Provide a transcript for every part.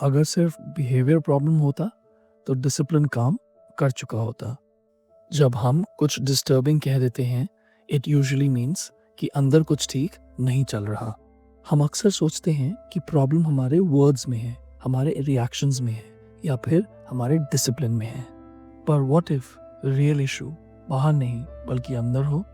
अगर सिर्फ behaviour problem होता तो डिसिप्लिन काम कर चुका होता। जब हम कुछ डिस्टर्बिंग कह देते हैं, इट यूजुअली मीन्स कि अंदर कुछ ठीक नहीं चल रहा। हम अक्सर सोचते हैं कि प्रॉब्लम हमारे वर्ड्स में है, हमारे रिएक्शंस में है, या फिर हमारे डिसिप्लिन में है। पर व्हाट इफ रियल इशू बाहर नहीं बल्कि अंदर हो?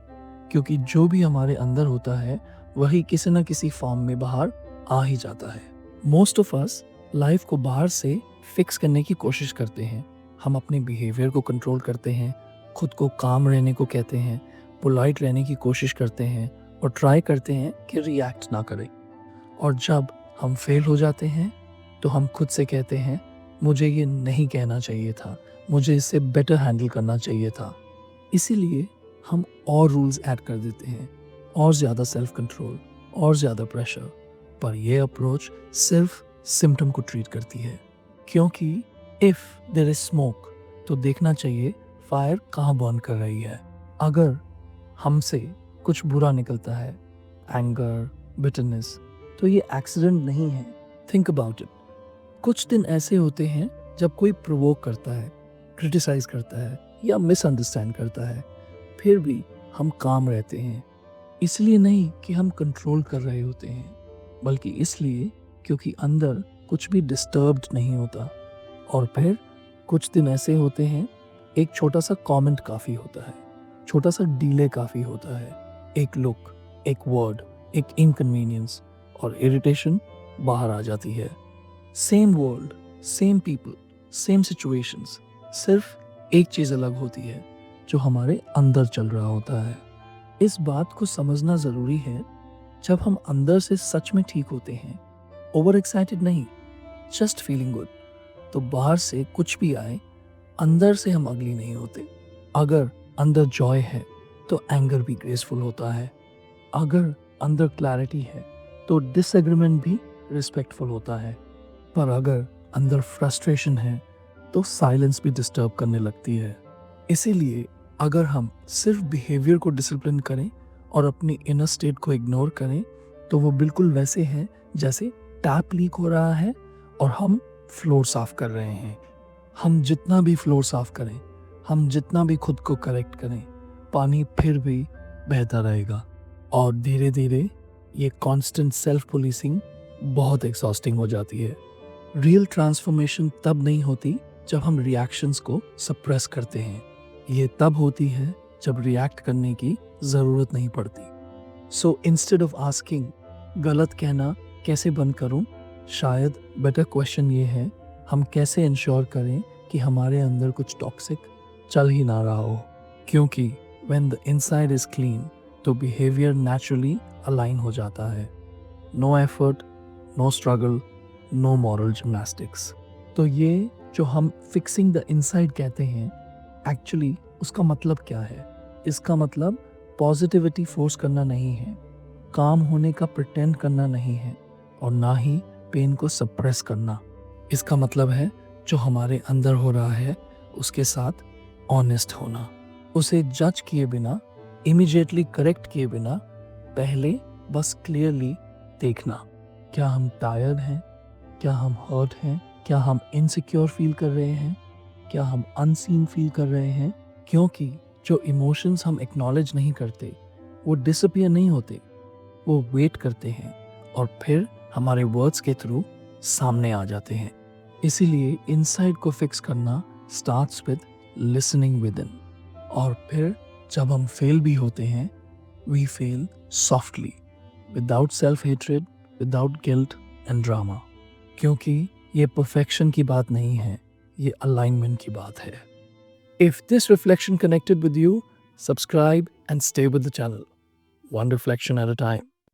क्योंकि जो भी हमारे अंदर होता है वही किसी न किसी फॉर्म में बाहर आ ही जाता है। मोस्ट ऑफ अस लाइफ को बाहर से फिक्स करने की कोशिश करते हैं। हम अपने बिहेवियर को कंट्रोल करते हैं, खुद को काम रहने को कहते हैं, पोलाइट रहने की कोशिश करते हैं और ट्राई करते हैं कि रिएक्ट ना करें। और जब हम फेल हो जाते हैं तो हम खुद से कहते हैं मुझे ये नहीं कहना चाहिए था, मुझे इससे बेटर हैंडल करना चाहिए था। इसीलिए हम और रूल्स ऐड कर देते हैं, और ज़्यादा सेल्फ कंट्रोल, और ज़्यादा प्रेशर। पर यह अप्रोच सिर्फ सिम्टम को ट्रीट करती है, क्योंकि इफ़ देयर इज स्मोक तो देखना चाहिए फायर कहाँ बर्न कर रही है। अगर हमसे कुछ बुरा निकलता है, एंगर, बिटरनेस, तो ये एक्सीडेंट नहीं है। Think about it. कुछ दिन ऐसे होते हैं जब कोई प्रोवोक करता है, क्रिटिसाइज करता है या मिसअंडरस्टैंड करता है, फिर भी हम काम रहते हैं। इसलिए नहीं कि हम कंट्रोल कर रहे होते हैं, बल्कि इसलिए क्योंकि अंदर कुछ भी डिस्टर्ब्ड नहीं होता। और फिर कुछ दिन ऐसे होते हैं, एक छोटा सा कमेंट काफ़ी होता है, छोटा सा डीले काफ़ी होता है, एक लुक, एक वर्ड, एक इनकन्वीनियंस और इरिटेशन बाहर आ जाती है। Same world, same people, same situations, सिर्फ एक चीज़ अलग होती है, जो हमारे अंदर चल रहा होता है। इस बात को समझना ज़रूरी है। जब हम अंदर से सच में ठीक होते हैं, ओवर एक्साइटेड नहीं, जस्ट फीलिंग गुड, तो बाहर से कुछ भी आए, अंदर से हम अगली नहीं होते। अगर अंदर जॉय है तो एंगर भी ग्रेसफुल होता है। अगर अंदर क्लैरिटी है तो डिसएग्रीमेंट भी रिस्पेक्टफुल होता है। पर अगर अंदर फ्रस्ट्रेशन है तो साइलेंस भी डिस्टर्ब करने लगती है। इसीलिए अगर हम सिर्फ बिहेवियर को डिसिप्लिन करें और अपनी इनर स्टेट को इग्नोर करें, तो वो बिल्कुल वैसे हैं जैसे टैप लीक हो रहा है और हम फ्लोर साफ कर रहे हैं। हम जितना भी फ्लोर साफ करें, हम जितना भी खुद को करेक्ट करें, पानी फिर भी बहता रहेगा। और धीरे धीरे ये कांस्टेंट सेल्फ पुलिसिंग बहुत एग्जॉस्टिंग हो जाती है। रियल ट्रांसफॉर्मेशन तब नहीं होती जब हम रिएक्शंस को सप्रेस करते हैं। ये तब होती है जब रिएक्ट करने की ज़रूरत नहीं पड़ती। सो इंस्टेड ऑफ आस्किंग गलत कहना कैसे बंद करूं, शायद बेटर क्वेश्चन ये है, हम कैसे इंश्योर करें कि हमारे अंदर कुछ टॉक्सिक चल ही ना रहा हो। क्योंकि when the inside is clean तो बिहेवियर नेचुरली अलाइन हो जाता है। No effort, no struggle, no moral gymnastics. तो ये जो हम फिक्सिंग द इनसाइड कहते हैं, एक्चुअली उसका मतलब क्या है? इसका मतलब पॉजिटिविटी फोर्स करना नहीं है, काम होने का प्रिटेंड करना नहीं है, और ना ही पेन को सप्रेस करना। इसका मतलब है जो हमारे अंदर हो रहा है उसके साथ ऑनेस्ट होना, उसे जज किए बिना, इमीडिएटली करेक्ट किए बिना, पहले बस क्लियरली देखना। क्या हम टायर्ड हैं? क्या हम हर्ट हैं? क्या हम इनसिक्योर फील कर रहे हैं? क्या हम अनसीन फील कर रहे हैं? क्योंकि जो इमोशंस हम एक्नॉलेज नहीं करते वो डिसअपियर नहीं होते, वो वेट करते हैं और फिर हमारे वर्ड्स के थ्रू सामने आ जाते हैं। इसीलिए इनसाइड को फिक्स करना starts with listening within. और फिर जब हम फेल भी होते हैं, we fail softly, without self hatred, without guilt and drama. क्योंकि ये परफेक्शन की बात नहीं है, ये अलाइनमेंट की बात है। If this reflection connected with you, subscribe and stay with the channel. One reflection at a time.